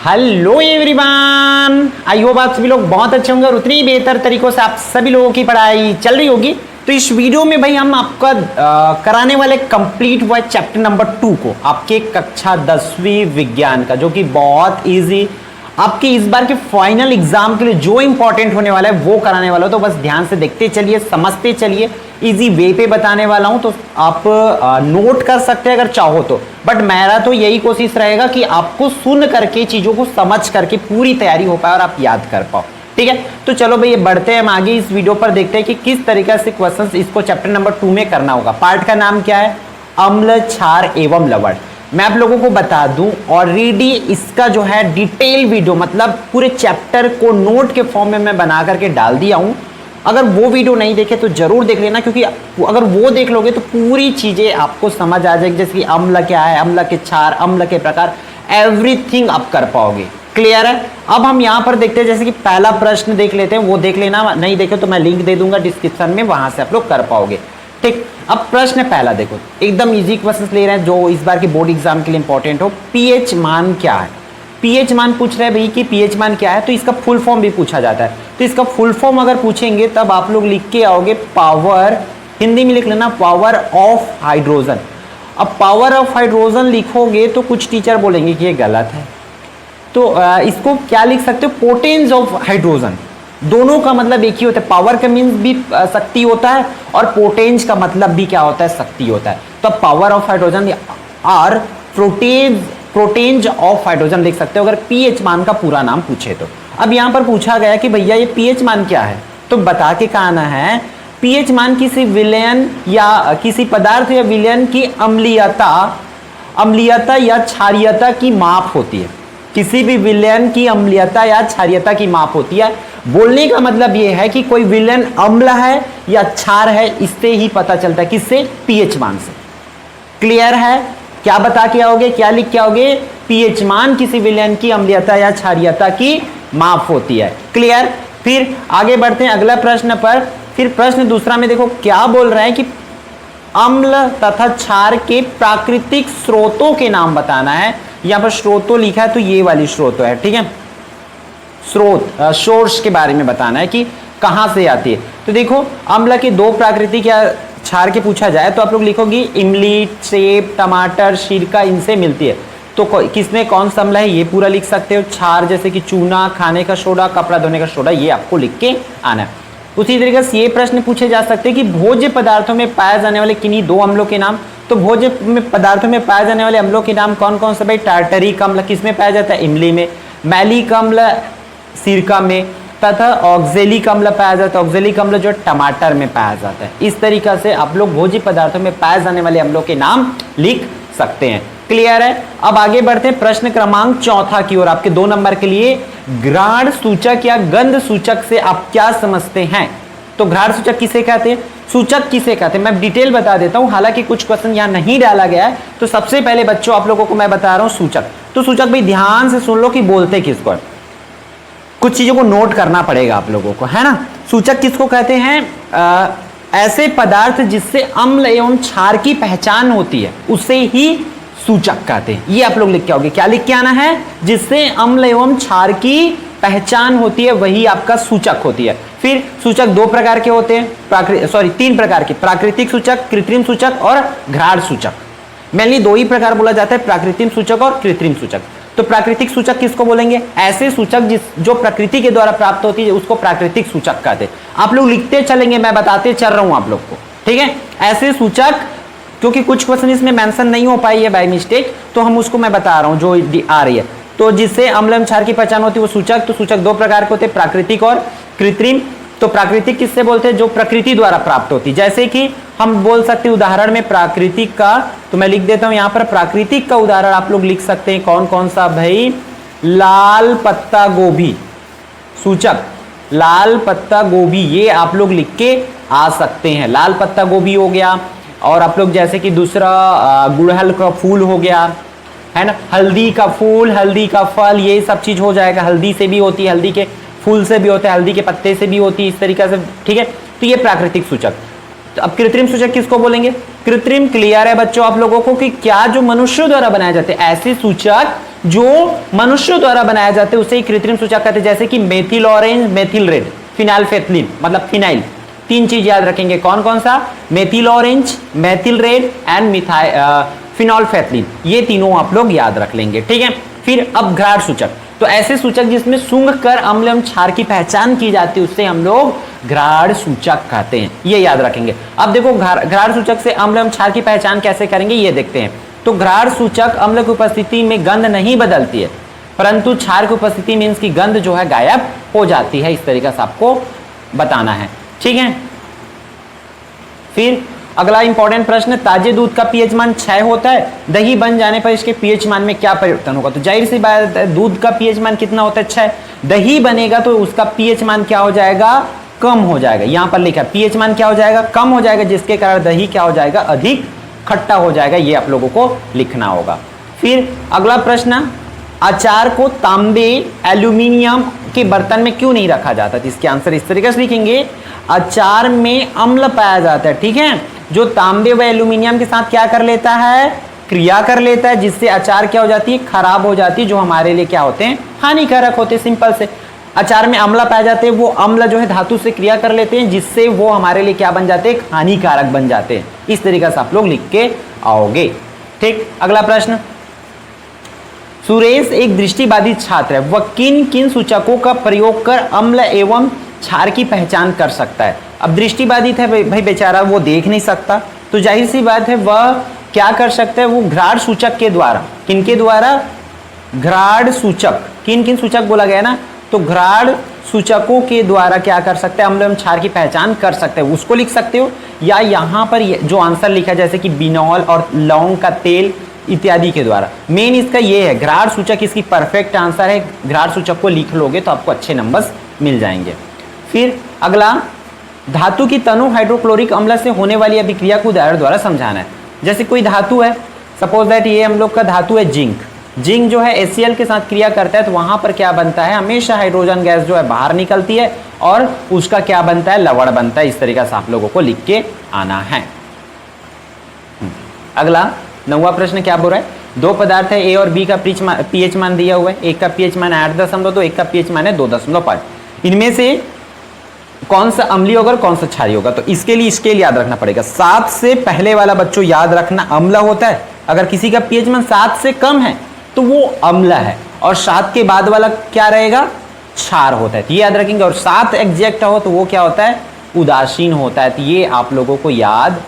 Hello everyone, I hope आप सभी लोग बहुत अच्छे होंगे और उतनी ही बेहतर तरीकों से आप सभी लोगों की पढ़ाई चल रही होगी। तो इस वीडियो में भाई हम आपका कराने वाले कंप्लीट हुआ चैप्टर नंबर 2 को, आपके कक्षा 10वीं विज्ञान का, जो कि बहुत इजी आपके इस बार के फाइनल एग्जाम के लिए जो इंपॉर्टेंट होने वाला है वो कराने वाला हो। तो बस ध्यान से देखते चलिए, समझते चलिए, इजी वे पे बताने वाला हूं। तो आप नोट कर सकते हैं अगर चाहो तो, बट मेरा तो यही कोशिश रहेगा कि आपको सुन करके चीजों को समझ करके पूरी तैयारी हो पाए और आप याद कर पाओ। ठीक है, तो चलो भाई ये बढ़ते हैं हम आगे इस वीडियो पर, देखते हैं कि किस तरीके से क्वेश्चंस इसको चैप्टर नंबर 2 में करना होगा। पार्ट का नाम क्या है? अम्ल, क्षार एवं लवण। मैं आप लोगों को बता दूं, ऑलरेडी इसका जो है डिटेल वीडियो, मतलब पूरे चैप्टर को नोट के फॉर्म में मैं बना करके डाल दिया हूं। अगर वो वीडियो नहीं देखे तो जरूर देख लेना, क्योंकि अगर वो देख लोगे तो पूरी चीजें आपको समझ आ जाएगी, जैसे कि अम्ल क्या है, अम्ल के क्षार, अम्ल के प्रकार, एवरीथिंग आप कर पाओगे। क्लियर है? अब हम यहाँ पर देखते हैं, जैसे कि पहला प्रश्न देख लेते हैं, वो देख लेना, नहीं देखे तो मैं लिंक दे दूंगा डिस्क्रिप्शन में, वहां से आप लोग कर पाओगे। ठीक, अब प्रश्न पहला देखो, एकदम इजी क्वेश्चंस ले रहे हैं जो इस बार के बोर्ड एग्जाम के लिए इंपॉर्टेंट हो। पीएच मान क्या है? पीएच मान पूछ रहे हैं भाई कि पीएच मान क्या है, तो इसका फुल फॉर्म भी पूछा जाता है। तो इसका फुल फॉर्म अगर पूछेंगे तब आप लोग लिख के आओगे पावर, हिंदी में लिख लेना पावर ऑफ हाइड्रोजन। अब पावर ऑफ हाइड्रोजन लिखोगे तो कुछ टीचर बोलेंगे कि ये गलत है, तो इसको क्या लिख सकते हो? Potence of hydrogen. दोनों का मतलब एक ही होता है, पावर का मीन्स भी शक्ति होता है और पोटेंस का मतलब भी क्या होता है? शक्ति होता है। तो पावर ऑफ हाइड्रोजन और प्रोटेंज ऑफ हाइड्रोजन लिख सकते हो अगर पीएच मान का पूरा नाम पूछे तो। अब यहां पर पूछा गया कि भैया ये पीएच मान क्या है, तो बता के कहना है पीएच मान किसी विलयन या किसी पदार्थ या विलयन की अम्लीयता या क्षारीयता की माप होती है। किसी भी विलयन की अम्लीयता या क्षारीयता की माप होती है। बोलने का मतलब यह है कि कोई विलयन अम्ल है या क्षार है, इससे ही पता चलता है। किससे? पीएच मान से। क्लियर है? क्या बता के आओगे, क्या लिख के आओगे? पीएच मान किसी विलयन की अम्लीयता या क्षारीयता की माप होती है। क्लियर? फिर आगे बढ़ते हैं अगला प्रश्न पर। फिर प्रश्न दूसरा में देखो क्या बोल रहा है कि अम्ल तथा क्षार के प्राकृतिक स्रोतों के नाम बताना है। यहां पर स्रोतों लिखा है तो ये वाली स्रोत है, ठीक है, स्रोत, सोर्स के बारे में बताना है कि कहां से आती है। तो देखो अम्ल के दो प्राकृतिक या क्षार के पूछा जाए तो आप लोग लिखोगी इमली, सेब, टमाटर, सिरका, इनसे मिलती है। तो किसमें कौन सा अम्ल है ये पूरा लिख सकते हो। क्षार जैसे कि चूना, खाने का सोडा, कपड़ा धोने का सोडा, ये आपको लिख के आना है। उसी तरीके से ये प्रश्न पूछे जा सकते हैं कि भोज्य पदार्थों में पाए जाने वाले किन्हीं दो अम्लों के नाम। तो भोज्य पदार्थों में पाए जाने वाले अम्लों के नाम कौन कौन से भाई? टार्टरिक अम्ल किसमें पाया जाता है? इमली में। मैलिक अम्ल सिरका में, तथा ऑक्जेलिक अम्ल पाया जाता है। ऑक्जेलिक अम्ल जो टमाटर में पाया जाता है। इस तरीके से आप लोग भोज्य पदार्थों में पाए जाने वाले अम्लों के नाम लिख सकते हैं। क्लियर है? अब आगे बढ़ते हैं प्रश्न क्रमांक 4 की ओर। आपके 2 नंबर के लिए घ्राण सूचक या गंध सूचक से आप क्या समझते हैं? तो घ्राण सूचक किसे कहते हैं, सूचक किसे कहते हैं, मैं डिटेल बता देता हूं। हालांकि कुछ क्वेश्चन यहां नहीं डाला गया है, तो सबसे पहले बच्चों आप लोगों को मैं बता रहा हूं सूचक। तो सूचक भाई ध्यान से सुन लो कि बोलते किसको है, कुछ चीजों को नोट करना पड़ेगा आप लोगों को, है ना। सूचक किसको कहते हैं? ऐसे पदार्थ जिससे अम्ल एवं क्षार की पहचान होती है उसे ही सूचक कहते हैं। ये आप लोग लिख के आओगे, क्या लिख के आना है? जिससे अम्ल एवं क्षार की पहचान होती है वही आपका सूचक होती है। फिर सूचक 2 प्रकार के होते हैं, 3 प्रकार के, प्राकृतिक सूचक, कृत्रिम सूचक और घ्राण सूचक। मेनली 2 ही प्रकार बोला जाता है, प्राकृतिक सूचक और कृत्रिम सूचक। तो प्राकृतिक सूचक किसको बोलेंगे? ऐसे सूचक जो प्रकृति के द्वारा प्राप्त होती है उसको प्राकृतिक सूचक कहते हैं। आप लोग लिखते चलेंगे, मैं बताते चल रहा हूं आप लोग को, ठीक है। ऐसे सूचक, क्योंकि कुछ क्वेश्चन इसमें मेंशन नहीं हो पाई है बाय मिस्टेक, तो हम उसको मैं बता रहा हूं जो आ रही है। तो जिससे अम्ल एवं क्षार की पहचान होती है वो सूचक। तो सूचक 2 प्रकार के होते हैं, प्राकृतिक और कृत्रिम। तो प्राकृतिक किससे बोलते हैं? जो प्रकृति द्वारा प्राप्त होती है। जैसे कि हम बोल सकते हैं उदाहरण में प्राकृतिक का, तो मैं लिख देता हूं यहां पर प्राकृतिक का उदाहरण आप लोग लिख सकते हैं। कौन कौन सा भाई? लाल पत्ता गोभी, सूचक लाल पत्ता गोभी, ये आप लोग लिख के आ सकते हैं। लाल पत्ता गोभी हो गया। और आप लोग जैसे कि दूसरा गुड़हल का फूल हो गया, है ना, हल्दी का फूल, हल्दी का फल, ये सब चीज हो जाएगा। हल्दी से भी होती है, हल्दी के फूल से भी होता है, हल्दी के पत्ते से भी होती है, इस तरीके से, ठीक है। तो ये प्राकृतिक सूचक। तो अब कृत्रिम सूचक किसको बोलेंगे? कृत्रिम क्लियर है बच्चों आप लोगों को कि क्या जो मनुष्यों द्वारा बनाए जाते हैं, ऐसे सूचक जो मनुष्यों द्वारा बनाए जाते हैं उसे ही कृत्रिम सूचक कहते हैं। जैसे कि methyl orange, methyl red, phenolphthalein मतलब फिनाइल। तीन चीज याद रखेंगे, कौन कौन सा? Methyl orange, methyl red and phenolphthalein, ये तीनों आप लोग याद रख लेंगे, ठीक है। फिर अब घ्राण सूचक, तो ऐसे सूचक जिसमें सूंघ कर अम्ल एवं क्षार की पहचान की जाती है उससे हम लोग घ्राण सूचक कहते हैं, ये याद रखेंगे। अब देखो घ्राण सूचक से अम्ल एवं क्षार की पहचान कैसे करेंगे ये देखते हैं। तो घ्राण सूचक अम्ल की उपस्थिति में गंध नहीं बदलती है, परंतु क्षार की उपस्थिति में इसकी गंध जो है गायब हो जाती है। इस तरीके से आपको बताना है, ठीक है। फिर अगला इंपॉर्टेंट प्रश्न, ताजे दूध का पीएच मान 6 होता है, दही बन जाने पर इसके पीएच मान में क्या परिवर्तन होगा? तो जाहिर सी बात है दूध का पीएच मान कितना होता है? 6। दही बनेगा तो उसका पीएच मान क्या हो जाएगा? कम हो जाएगा। यहां पर लिखा पीएच मान क्या हो जाएगा? कम हो जाएगा, जिसके कारण दही क्या हो जाएगा? अधिक खट्टा हो जाएगा। ये आप लोगों को लिखना होगा। फिर अगला प्रश्न, अचार को तांबे एल्यूमिनियम के बर्तन में क्यों नहीं रखा जाता? तो इसके आंसर इस तरीके से लिखेंगे, अचार में अम्ल पाया जाता है, ठीक है, जो तांबे व एल्यूमिनियम के साथ क्या कर लेता है? क्रिया कर लेता है, जिससे अचार क्या हो जाती है? खराब हो जाती है, जो हमारे लिए क्या होते हैं? हानिकारक होते हैं। सिंपल से अचार में अम्ल पाए जाते हैं, वो अम्ल जो है धातु से क्रिया कर लेते हैं, जिससे वो हमारे लिए क्या बन जाते हैं? हानिकारक बन जाते हैं। इस तरीके से आप लोग लिख के आओगे, ठीक। अगला प्रश्न, सुरेश एक दृष्टिबाधित छात्र है, वह किन किन सूचकों का प्रयोग कर अम्ल एवं क्षार की पहचान कर सकता है? अब दृष्टिबाधित है भाई बेचारा, वो देख नहीं सकता, तो जाहिर सी बात है वह क्या कर सकता है? वो घ्राण सूचक के द्वारा, किनके द्वारा? घ्राण सूचक, किन किन सूचक बोला गया ना, तो घ्राण सूचकों के द्वारा क्या कर सकते हैं? अम्ल एवं क्षार की पहचान कर सकते हैं। उसको लिख सकते हो, या यहाँ पर जो आंसर लिखा है जैसे कि बिनॉल और लौंग का तेल इत्यादि के द्वारा। मेन इसका ये है, घ्राण सूचक इसकी परफेक्ट आंसर है। घ्राण सूचक को लिख लोगे तो आपको अच्छे नंबर्स मिल जाएंगे। फिर अगला, धातु की तनु हाइड्रोक्लोरिक अम्ल से होने वाली अभिक्रिया को उदाहरण द्वारा समझाना है। जैसे कोई धातु है, सपोज दैट ये हम लोग का धातु है जिंक। जिंक जो है HCl के साथ क्रिया करता है तो वहां पर क्या बनता है? हमेशा हाइड्रोजन गैस जो है बाहर निकलती है और उसका क्या बनता है? लवण बनता है। इस तरीके से आप लोगों को लिख के आना है। अगला 9वां प्रश्न क्या बोल रहा है? दो पदार्थ है A और B का पीएच मान दिया हुआ है। एक का पीएच मान 8.2, एक का पीएच मान है 2.5। इनमें से कौन सा अम्लीय होगा और कौन सा क्षारीय होगा? तो इसके लिए स्केल याद रखना पड़ेगा। 7 से पहले वाला बच्चों याद रखना अम्ल होता है। अगर किसी का पीएच मान 7 से कम है तो वो अम्ल है, और 7 के बाद वाला क्या रहेगा? क्षार होता है। तो ये याद रखेंगे। और 7 एग्जैक्ट हो तो वो क्या होता है? उदासीन होता है। तो ये आप लोगों को याद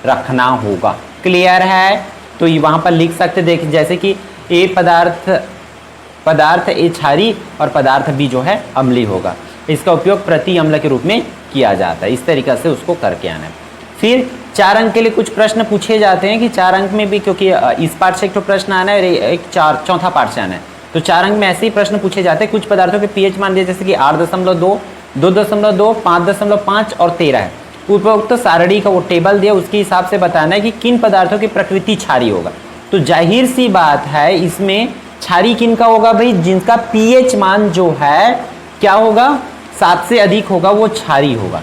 रखना होगा। क्लियर है? तो ये वहां पर लिख सकते, देख जैसे कि ए पदार्थ ए क्षारीय और पदार्थ बी जो है अम्लीय होगा। इसका उपयोग प्रति अम्ल के रूप में किया जाता है। इस तरीके से उसको करके आना है। फिर 4 अंक के लिए कुछ प्रश्न पूछे जाते हैं कि 4 अंक में भी, क्योंकि इस पार्ट से एक तो प्रश्न आना है और एक चौथा पार्ट से आना है, तो 4 अंक में ऐसे ही प्रश्न पूछे जाते हैं। कुछ पदार्थों के पीएच मान दिए जैसे कि 8.2, 2.2, 5.5 और 13 है। उपरोक्त सारणी का वो टेबल दिया, उसके हिसाब से बताना है कि किन पदार्थों की प्रकृति क्षारीय होगा। तो जाहिर सी बात है इसमें क्षारीय किन का होगा भाई? जिनका पीएच मान जो है क्या होगा? 7 से अधिक होगा, वो क्षारीय होगा।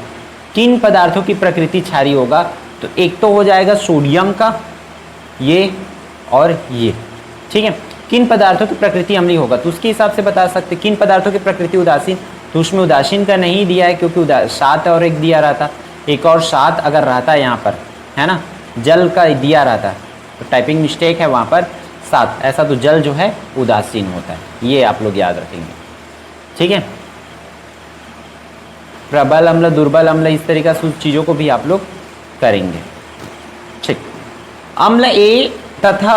किन पदार्थों की प्रकृति क्षारीय होगा? तो एक तो हो जाएगा सोडियम का, ये और ये, ठीक है। किन पदार्थों की प्रकृति अम्लीय होगा? तो उसके हिसाब से बता सकते। किन पदार्थों की प्रकृति उदासीन? तो उसमें उदासीन का नहीं दिया है, क्योंकि 7 और 1 दिया रहता, एक और 7 अगर रहता यहाँ पर, है ना, जल का दिया रहता, तो टाइपिंग मिस्टेक है वहाँ पर 7, ऐसा तो जल जो है उदासीन होता है। ये आप लोग याद रखेंगे, ठीक है। प्रबल अम्ल, दुर्बल अम्ल, इस तरीका से चीज़ों को भी आप लोग करेंगे, ठीक। अम्ल ए तथा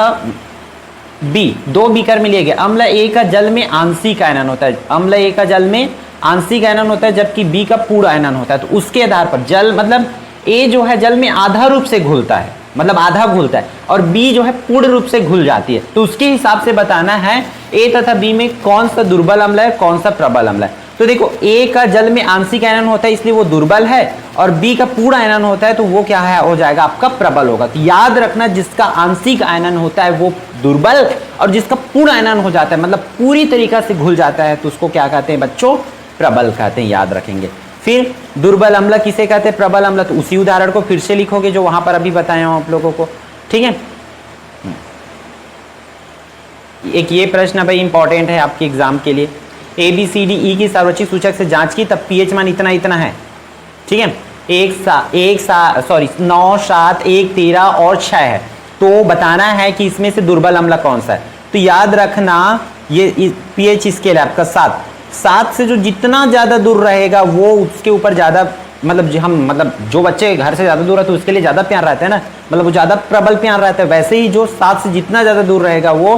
बी, 2 बीकर में लिए गए। अम्ल ए का जल में आंशिक आयनन होता है। अम्ल ए का जल में आंशिक आयनन होता है, जबकि बी का पूर्ण आयनन होता है। तो उसके आधार पर जल, मतलब ए जो है जल में आधा रूप से घुलता है, मतलब आधा घुलता है, और बी जो है पूर्ण रूप से घुल जाती है। तो उसके हिसाब से बताना है ए तथा बी में कौन सा दुर्बल अम्ल है, कौन सा प्रबल अम्ल है। तो देखो ए का जल में आंशिक आयनन होता है इसलिए वो दुर्बल है, और बी का पूर्ण आयनन होता है तो वो क्या है, हो जाएगा आपका प्रबल होगा। तो याद रखना, जिसका आंशिक आयनन होता है वो दुर्बल, और जिसका पूर्ण आयनन हो जाता है मतलब पूरी तरीका से घुल जाता है तो उसको क्या कहते हैं बच्चों? प्रबल कहते हैं, याद रखेंगे। फिर दुर्बल अम्ल किसे कहते हैं? प्रबल अम्ल। तो उसी उदाहरण को फिर से लिखोगे जो वहां पर अभी बताया हूं आप लोगों को, ठीक है। एक ये प्रश्न भाई इंपॉर्टेंट है आपके एग्जाम के लिए। ABCDE की सार्वत्रिक सूचक से जांच की, तब पीएच मान इतना इतना है, ठीक है। 9, 7, 1, 13 और 6 है, तो बताना है कि इसमें से दुर्बल अम्ल कौन सा है। तो याद रखना ये पीएच स्केल है आपका 7 से जो जितना ज्यादा दूर रहेगा वो उसके ऊपर ज्यादा, मतलब जो बच्चे घर से ज्यादा दूर है तो उसके लिए ज्यादा प्यार रहता है ना, मतलब वो ज्यादा प्रबल प्यार रहता है। वैसे ही जो 7 से जितना ज्यादा दूर रहेगा वो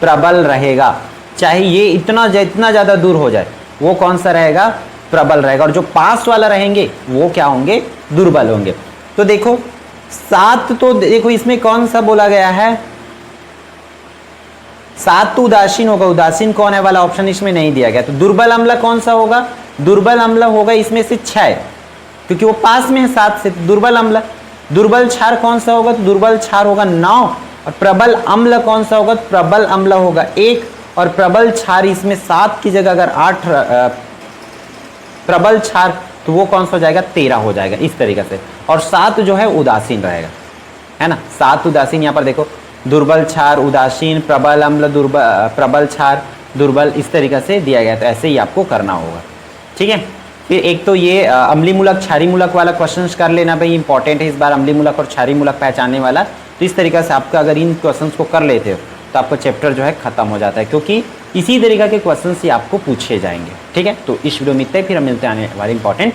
प्रबल रहेगा, चाहे ये इतना जितना ज्यादा दूर हो जाए, वो कौन सा रहेगा? प्रबल रहेगा। और जो पास वाला रहेंगे वो क्या होंगे? दुर्बल होंगे। तो देखो 7 तो देखो इसमें कौन सा बोला गया है? 7 तो उदासीन होगा, उदासीन कौन है वाला ऑप्शन इसमें नहीं दिया गया। तो दुर्बल अम्ल कौन सा होगा? दुर्बल अम्ल होगा इसमें से 6, क्योंकि वो पास में है 7 से। दुर्बल अम्ल। दुर्बल क्षार कौन सा होगा? तो दुर्बल क्षार होगा 9। और प्रबल अम्ल कौन सा होगा? प्रबल अम्ल होगा 1। और प्रबल क्षार इसमें 7 की जगह अगर 8 प्रबल क्षार, तो वो कौन सा हो जाएगा? 13 हो जाएगा इस तरीके से। और 7 जो है उदासीन रहेगा, है ना। 7 उदासीन, यहाँ पर देखो दुर्बल क्षार, उदासीन, प्रबल अम्ल, प्रबल क्षार, दुर्बल, इस तरीके से दिया गया। तो ऐसे ही आपको करना होगा, ठीक है। फिर एक तो ये अम्ली मूलक क्षारी मूलक वाला क्वेश्चन कर लेना भाई, इंपॉर्टेंट है इस बार अम्ली मूलक और क्षारी मूलक पहचानने वाला। तो इस तरीके से आपका अगर इन क्वेश्चंस को कर लेते हो तो आपका चैप्टर जो है खत्म हो जाता है, क्योंकि इसी तरीके के क्वेश्चंस ही आपको पूछे जाएंगे, ठीक है। तो इस वीडियो में इतना ही, फिर हम मिलते हैं आने वाले इंपॉर्टेंट